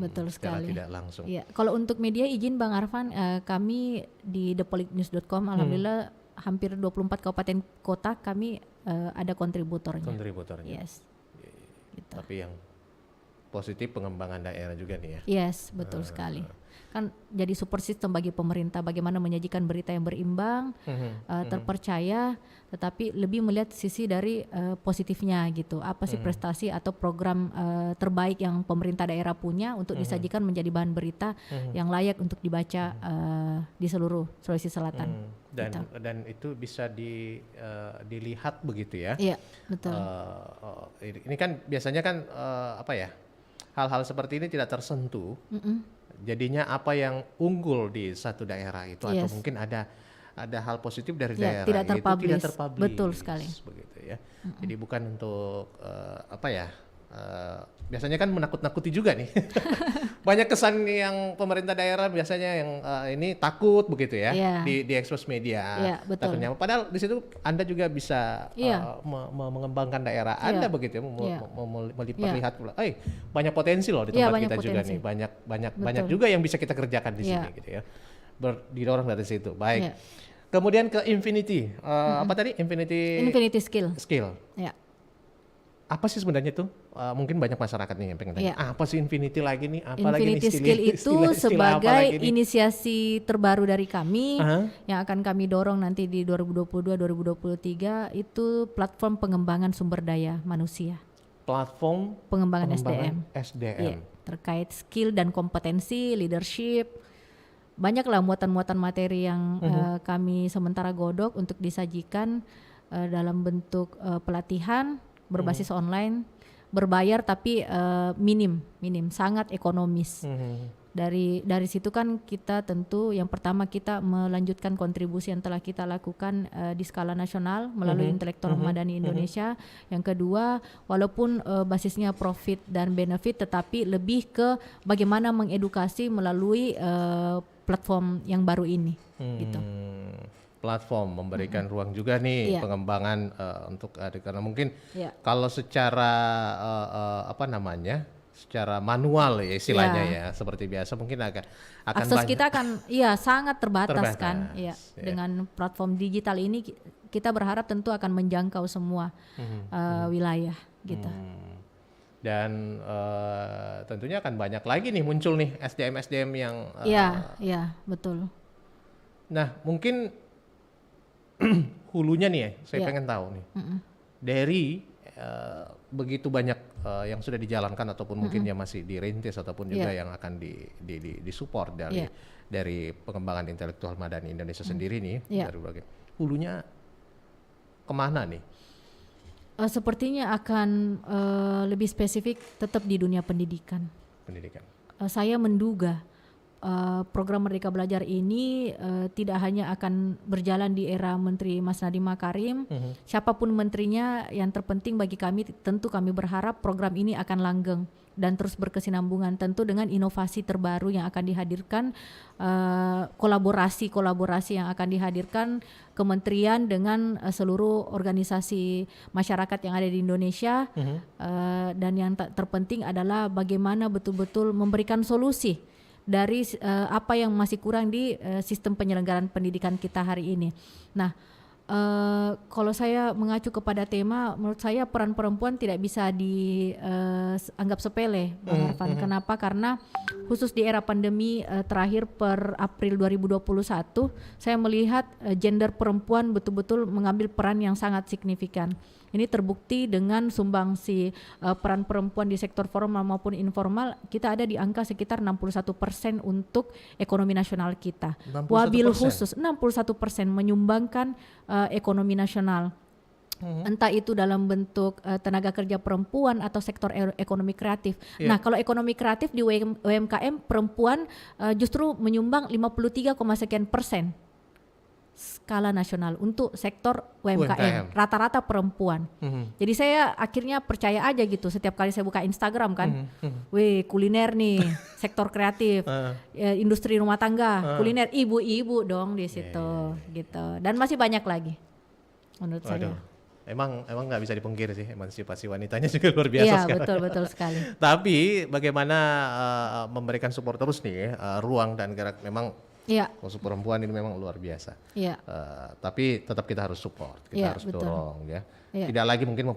betul secara sekali. tidak langsung. Ya, kalau untuk media izin Bang Arfan, kami di thepolitnews.com alhamdulillah hampir 24 kabupaten kota kami ada kontributornya. Yes. Gitu. Tapi yang positif pengembangan daerah juga nih ya. Yes, betul sekali. Kan jadi support system bagi pemerintah bagaimana menyajikan berita yang berimbang, terpercaya, tetapi lebih melihat sisi dari positifnya gitu. Apa sih prestasi atau program terbaik yang pemerintah daerah punya untuk disajikan menjadi bahan berita yang layak untuk dibaca di seluruh Sulawesi Selatan. Dan itu bisa dilihat begitu ya. Iya, betul. Ini kan biasanya kan hal-hal seperti ini tidak tersentuh. Jadinya apa yang unggul di satu daerah itu atau mungkin ada hal positif dari daerah tidak itu tidak terpublish. Betul sekali. Begitu ya. Jadi bukan untuk biasanya kan menakut-nakuti juga nih. Banyak kesan yang pemerintah daerah biasanya yang ini takut begitu ya di expose media. Takutnya. Padahal di situ Anda juga bisa mengembangkan daerah Anda begitu ya, melihat pula. Banyak potensi loh di tempat kita juga nih. Banyak juga yang bisa kita kerjakan di sini gitu ya. Didorong dari situ. Baik. Kemudian ke Infinity. Apa tadi? Infinity Skill. Ya. Apa sih sebenarnya itu? Mungkin banyak masyarakat nih yang pengen tanya. Apa sih Infinity lagi nih? Infinity Skill itu sebagai inisiasi terbaru dari kami yang akan kami dorong nanti di 2022-2023 itu platform pengembangan sumber daya manusia. Platform pengembangan SDM. SDM. Terkait skill dan kompetensi, leadership. Banyaklah muatan-muatan materi yang kami sementara godok untuk disajikan dalam bentuk pelatihan berbasis online, berbayar tapi minim, sangat ekonomis. Dari situ kan kita tentu yang pertama kita melanjutkan kontribusi yang telah kita lakukan di skala nasional melalui Intelektual Madani Indonesia. Yang kedua, walaupun basisnya profit dan benefit, tetapi lebih ke bagaimana mengedukasi melalui platform yang baru ini, gitu. Platform memberikan ruang juga nih pengembangan untuk karena mungkin kalau secara secara manual ya istilahnya ya seperti biasa mungkin akan akses kita akan sangat terbatas kan dengan platform digital ini kita berharap tentu akan menjangkau semua wilayah gitu. Dan tentunya akan banyak lagi nih muncul nih SDM yang betul. Nah mungkin hulunya nih ya, saya pengen tahu nih dari begitu banyak yang sudah dijalankan ataupun mungkin yang masih dirintis ataupun juga yang akan disupport dari pengembangan intelektual madani Indonesia sendiri nih dari berbagai hulunya kemana nih? Sepertinya akan lebih spesifik tetap di dunia pendidikan. Saya menduga program Merdeka Belajar ini tidak hanya akan berjalan di era Menteri Mas Nadiem Makarim, siapapun menterinya, yang terpenting bagi kami tentu kami berharap program ini akan langgeng dan terus berkesinambungan, tentu dengan inovasi terbaru yang akan dihadirkan, kolaborasi yang akan dihadirkan kementerian dengan seluruh organisasi masyarakat yang ada di Indonesia, dan yang terpenting adalah bagaimana betul-betul memberikan solusi dari apa yang masih kurang di sistem penyelenggaraan pendidikan kita hari ini. Nah, kalau saya mengacu kepada tema, menurut saya peran perempuan tidak bisa dianggap sepele, Bang Arfan. Kenapa? Karena khusus di era pandemi terakhir per April 2021, saya melihat gender perempuan betul-betul mengambil peran yang sangat signifikan. Ini terbukti dengan sumbangsi peran perempuan di sektor formal maupun informal, kita ada di angka sekitar 61% untuk ekonomi nasional kita. 61%? Wabil khusus 61% menyumbangkan ekonomi nasional. Entah itu dalam bentuk tenaga kerja perempuan atau sektor ekonomi kreatif. Nah, kalau ekonomi kreatif di UMKM perempuan justru menyumbang 53,sekian% skala nasional untuk sektor UMKM. Rata-rata perempuan. Jadi saya akhirnya percaya aja gitu setiap kali saya buka Instagram kan, kuliner nih, sektor kreatif, industri rumah tangga, kuliner, ibu-ibu dong di situ gitu. Dan masih banyak lagi menurut saya. emang nggak bisa dipungkiri sih, emansipasi wanitanya juga luar biasa sekarang. Iya, betul sekali. Tapi bagaimana memberikan support terus nih ruang dan gerak, memang khusus perempuan ini memang luar biasa. Tapi tetap kita harus support, kita harus dorong ya. Tidak lagi mungkin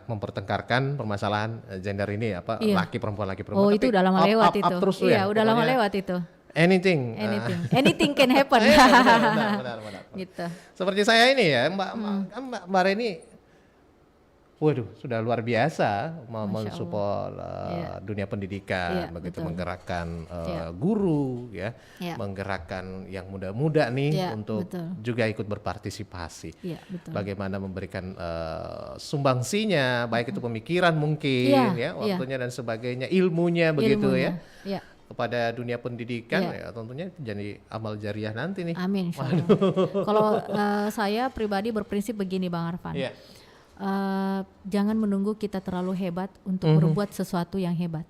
mempertengkarkan permasalahan gender ini laki perempuan. Oh, itu udah lama lewat itu. Terus iya, udah lama lewat itu. Anything can happen. benar. Gitu. Seperti saya ini ya, Mbak Reni, waduh, sudah luar biasa mensupport dunia pendidikan, begitu menggerakkan guru ya, menggerakkan yang muda-muda nih untuk juga ikut berpartisipasi. Bagaimana memberikan sumbangsinya, baik itu pemikiran mungkin waktunya dan sebagainya, ilmunya begitu ya. Kepada dunia pendidikan ya tentunya jadi amal jariah nanti nih. Amin. Kalau saya pribadi berprinsip begini Bang Arfan. Jangan menunggu kita terlalu hebat untuk berbuat sesuatu yang hebat.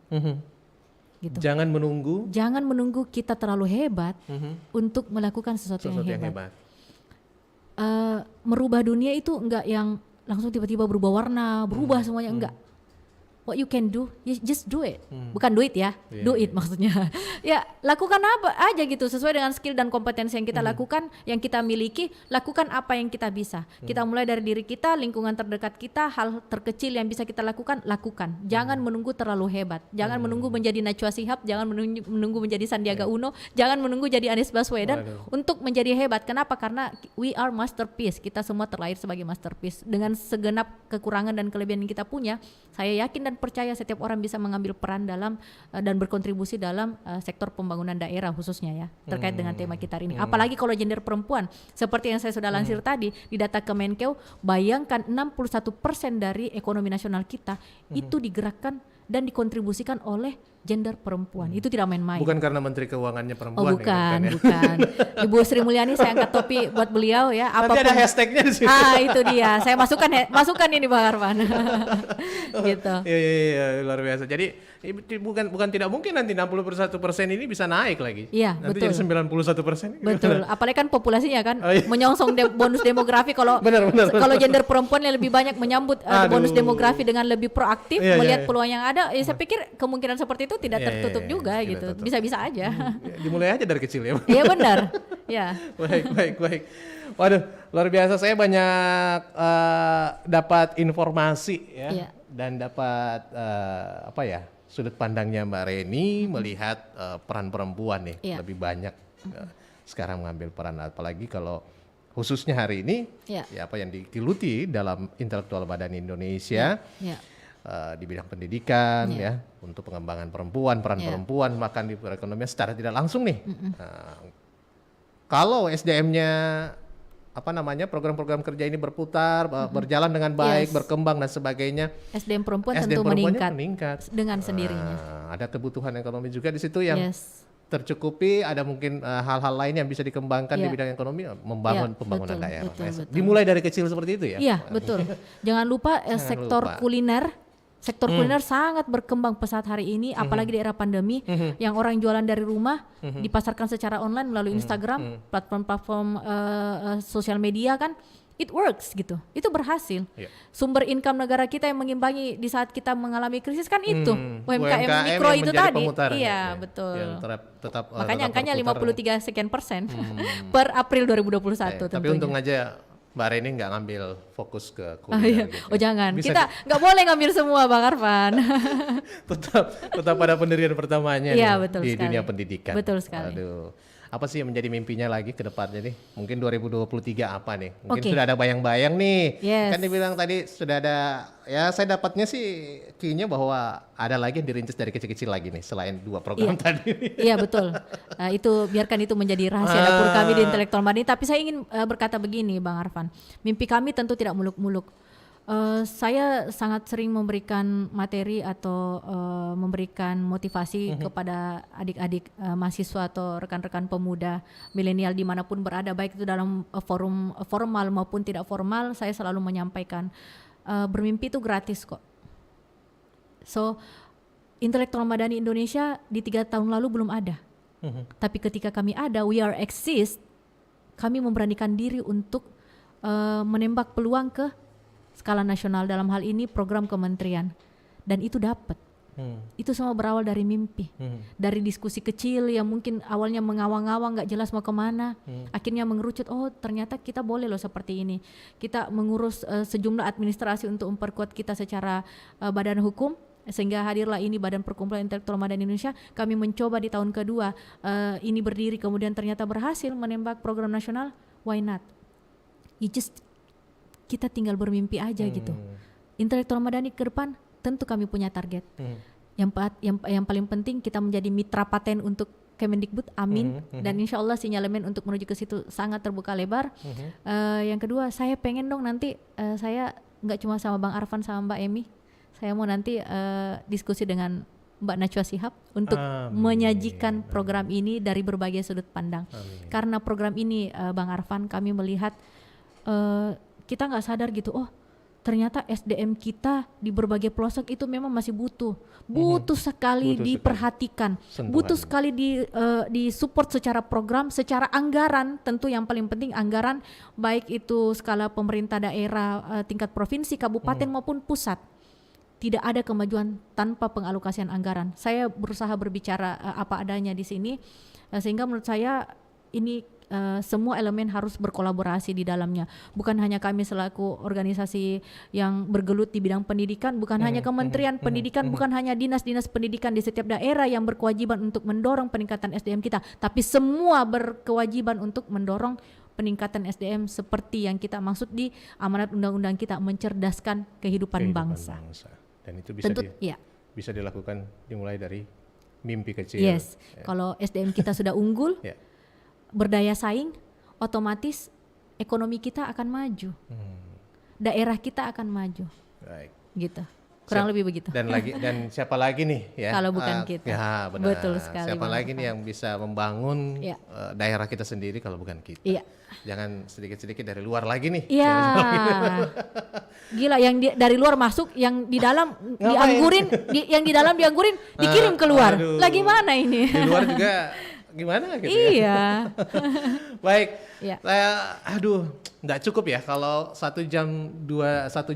Gitu. Jangan menunggu kita terlalu hebat untuk melakukan sesuatu yang hebat. Merubah dunia itu enggak yang langsung tiba-tiba berubah warna, berubah semuanya, enggak. What you can do, you just do it. Bukan do it ya, do it maksudnya. Ya, lakukan apa aja gitu sesuai dengan skill dan kompetensi yang kita lakukan, yang kita miliki, lakukan apa yang kita bisa. Kita mulai dari diri kita, lingkungan terdekat kita, hal terkecil yang bisa kita lakukan. Jangan menunggu terlalu hebat. Jangan menunggu menjadi Najwa Shihab, jangan menunggu menjadi Sandiaga Uno, jangan menunggu jadi Anies Baswedan untuk menjadi hebat. Kenapa? Karena we are masterpiece. Kita semua terlahir sebagai masterpiece. Dengan segenap kekurangan dan kelebihan yang kita punya, saya yakin dan percaya setiap orang bisa mengambil peran dalam dan berkontribusi dalam sektor pembangunan daerah khususnya ya, terkait dengan tema kita hari ini. Apalagi kalau gender perempuan, seperti yang saya sudah lansir tadi di data Kemenkeu, bayangkan 61% dari ekonomi nasional kita itu digerakkan dan dikontribusikan oleh gender perempuan. Itu tidak main-main. Bukan karena Menteri Keuangannya perempuan. Oh, bukan. Ibu Sri Mulyani, saya angkat topi buat beliau ya. Nanti ada hashtagnya di sini. Itu dia. Saya masukkan ini Bang Arfan. Gitu. Iya, luar biasa. Jadi bukan tidak mungkin nanti 61% ini bisa naik lagi. Iya, nanti betul. jadi 91%. Betul. Apalagi kan populasinya kan menyongsong bonus demografi. Kalau gender perempuan yang lebih banyak menyambut bonus demografi dengan lebih proaktif, melihat peluang yang ada, saya pikir kemungkinan seperti itu tidak tertutup juga gitu. Bisa-bisa aja. Dimulai aja dari kecil ya. Iya benar. Ya. Baik. Waduh, luar biasa. Saya banyak dapat informasi ya, dan dapat sudut pandangnya Mbak Reni melihat peran perempuan nih lebih banyak sekarang mengambil peran, apalagi kalau khususnya hari ini apa yang digeluti dalam Intelektual Madani Indonesia. Di bidang pendidikan ya, untuk pengembangan perempuan, peran perempuan bahkan di perekonomian secara tidak langsung nih. Kalau SDM-nya program-program kerja ini berputar, berjalan dengan baik, berkembang dan sebagainya, SDM perempuan tentu meningkat dengan sendirinya. Ada kebutuhan ekonomi juga di situ yang tercukupi, ada mungkin hal-hal lain yang bisa dikembangkan di bidang ekonomi, membangun pembangunan daerah. Betul. Dimulai dari kecil seperti itu ya. Iya, betul. Jangan lupa sektor kuliner. Sektor kuliner sangat berkembang pesat hari ini, apalagi di era pandemi, yang orang jualan dari rumah dipasarkan secara online melalui Instagram, platform-platform sosial media kan, it works gitu, itu berhasil. Sumber income negara kita yang mengimbangi di saat kita mengalami krisis kan itu UMKM mikro itu tadi. Iya betul. Yang tetap makanya angkanya 53 sekian persen per April 2021. Tapi untung aja Mbak Reni nggak ngambil fokus ke kuliah gitu. Oh jangan, kita nggak boleh ngambil semua Bang Arfan. tetap pada pendirian pertamanya di sekali. Dunia pendidikan. Betul sekali. Aduh, apa sih yang menjadi mimpinya lagi ke depannya nih? Mungkin 2023 apa nih? Mungkin sudah ada bayang-bayang nih. Kan dibilang tadi sudah ada, ya saya dapatnya sih kayaknya bahwa ada lagi yang dirintis dari kecil-kecil lagi nih selain 2 program tadi. Iya betul. Itu biarkan itu menjadi rahasia dapur kami di Intelektual Madani. Tapi saya ingin berkata begini Bang Arfan. Mimpi kami tentu tidak muluk-muluk. Saya sangat sering memberikan materi atau memberikan motivasi kepada adik-adik mahasiswa atau rekan-rekan pemuda milenial dimanapun berada, baik itu dalam forum formal maupun tidak formal. Saya selalu menyampaikan bermimpi itu gratis kok. So Intelektual Madani Indonesia di 3 tahun lalu belum ada, tapi ketika kami ada, we are exist, kami memberanikan diri untuk menembak peluang ke skala nasional, dalam hal ini program kementerian, dan itu dapat. Itu semua berawal dari mimpi, dari diskusi kecil yang mungkin awalnya mengawang-awang nggak jelas mau kemana, akhirnya mengerucut, oh ternyata kita boleh loh seperti ini, kita mengurus sejumlah administrasi untuk memperkuat kita secara badan hukum, sehingga hadirlah ini Badan Perkumpulan Intelektual Madani Indonesia. Kami mencoba di tahun kedua ini berdiri, kemudian ternyata berhasil menembak program nasional, why not? Kita tinggal bermimpi aja gitu. Intelektual Madani ke depan tentu kami punya target. Yang paling penting kita menjadi mitra paten untuk Kemendikbud, amin. Dan insya Allah sinyalemen untuk menuju ke situ sangat terbuka lebar. Yang kedua, saya pengen dong nanti saya nggak cuma sama Bang Arfan sama Mbak Emi, saya mau nanti diskusi dengan Mbak Najwa Shihab untuk menyajikan program ini dari berbagai sudut pandang. Karena program ini Bang Arfan, kami melihat kita nggak sadar gitu, oh ternyata SDM kita di berbagai pelosok itu memang masih butuh sekali diperhatikan, butuh sekali di support secara program, secara anggaran. Tentu yang paling penting anggaran, baik itu skala pemerintah daerah, tingkat provinsi, kabupaten maupun pusat. Tidak ada kemajuan tanpa pengalokasian anggaran. Saya berusaha berbicara apa adanya di sini, sehingga menurut saya ini semua elemen harus berkolaborasi di dalamnya. Bukan hanya kami selaku organisasi yang bergelut di bidang pendidikan, bukan hanya Kementerian Pendidikan, bukan hanya dinas-dinas pendidikan di setiap daerah yang berkewajiban untuk mendorong peningkatan SDM kita, tapi semua berkewajiban untuk mendorong peningkatan SDM seperti yang kita maksud di amanat undang-undang kita, mencerdaskan kehidupan bangsa. Dan itu bisa bisa dilakukan dimulai dari mimpi kecil. Yes. Kalau SDM kita sudah unggul, berdaya saing, otomatis ekonomi kita akan maju, daerah kita akan maju, gitu. Kurang lebih begitu. Dan siapa lagi nih ya? Kalau bukan kita. Ya benar. Betul sekali. Siapa lagi nih yang bisa membangun daerah kita sendiri kalau bukan kita? Iya. Jangan sedikit-sedikit dari luar lagi nih. Iya. Gila, yang dari luar masuk, yang di dalam dianggurin, yang di dalam dianggurin, dikirim keluar. Lagi mana ini? Di luar juga gimana gitu ya. Baik, saya nggak cukup ya kalau 1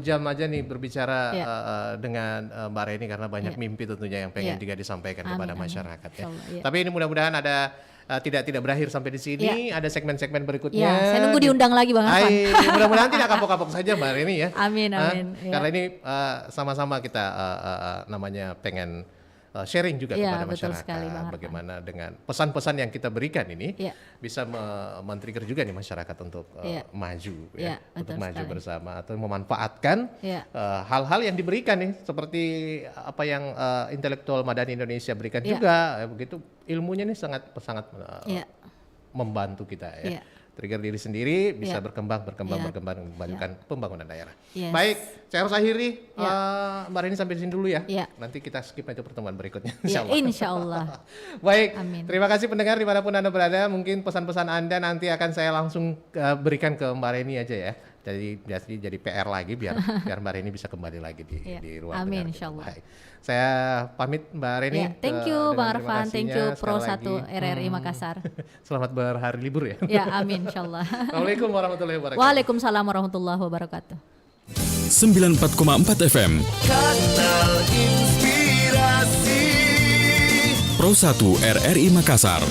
jam aja nih berbicara dengan Mbak Reni, karena banyak mimpi tentunya yang pengen juga disampaikan kepada masyarakat ya. Tapi ini mudah-mudahan ada tidak berakhir sampai di sini, ada segmen-segmen berikutnya. Saya nunggu diundang lagi Bang Arfan. Mudah-mudahan tidak kapok-kapok saja Mbak Reni ya. Amin. Karena ini sama-sama kita namanya pengen sharing juga kepada masyarakat sekali, bagaimana dengan pesan-pesan yang kita berikan ini bisa men-trigger juga nih masyarakat untuk maju untuk maju bersama atau memanfaatkan hal-hal yang diberikan nih, seperti apa yang Intelektual Madani Indonesia berikan juga begitu, ilmunya nih sangat membantu kita ya. Trigger diri sendiri, bisa berkembang, memajukan pembangunan daerah. Baik, saya harus akhiri. Mbak Reni sampai di sini dulu ya. Nanti kita skip aja pertemuan berikutnya. Insya Allah. Baik, terima kasih pendengar dimanapun Anda berada. Mungkin pesan-pesan Anda nanti akan saya langsung berikan ke Mbak Reni aja ya. Jadi PR lagi biar Mbak Reni bisa kembali lagi di ruang. Amin, insya Allah. Baik. Saya pamit Mbak Reni. Thank you Bang Arfan, thank you Pro 1 RRI Makassar. Selamat berhari libur ya. Amin insya Allah. Assalamualaikum warahmatullahi wabarakatuh. Waalaikumsalam warahmatullahi wabarakatuh. 94,4 FM Kanal Inspirasi Pro 1 RRI Makassar.